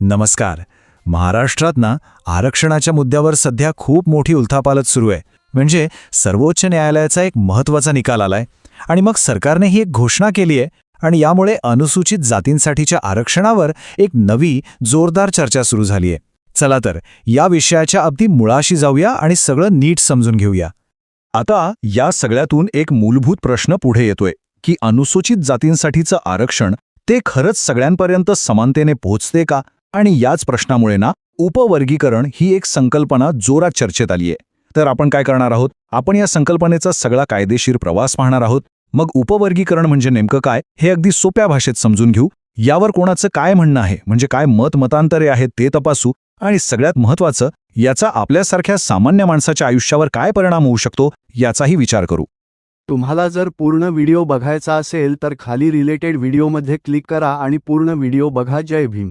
नमस्कार. महाराष्ट्रात ना आरक्षणाच्या मुद्द्यावर सध्या खूप मोठी उलथापालथ सुरू आहे. म्हणजे सर्वोच्च न्यायालयाचा एक महत्त्वाचा निकाल आलाय आणि मग सरकारने ही एक घोषणा केली आहे आणि यामुळे अनुसूचित जातींसाठीच्या आरक्षणावर एक नवी जोरदार चर्चा सुरू झाली आहे. चला तर या विषयाच्या अगदी मुळाशी जाऊया आणि सगळं नीट समजून घेऊया. आता या सगळ्यातून एक मूलभूत प्रश्न पुढे येतोय की अनुसूचित जातींसाठीचं आरक्षण ते खरंच सगळ्यांपर्यंत समानतेने पोहोचते का? आणि याच प्रश्नामुळे ना उपवर्गीकरण ही एक संकल्पना जोरात चर्चेत आली आहे. तर आपण काय करणार आहोत? आपण या संकल्पनेचा सगळा कायदेशीर प्रवास पाहणार आहोत. मग उपवर्गीकरण म्हणजे नेमकं काय हे अगदी सोप्या भाषेत समजून घेऊ. यावर कोणाचं काय म्हणणं आहे, म्हणजे काय मतांतरे आहेत ते तपासू आणि सगळ्यात महत्त्वाचं याचा आपल्यासारख्या सामान्य माणसाच्या आयुष्यावर काय परिणाम होऊ शकतो याचाही विचार करू. तुम्हाला जर पूर्ण व्हिडिओ बघायचा असेल तर खाली रिलेटेड व्हिडिओमध्ये क्लिक करा आणि पूर्ण व्हिडिओ बघा. जय भीम.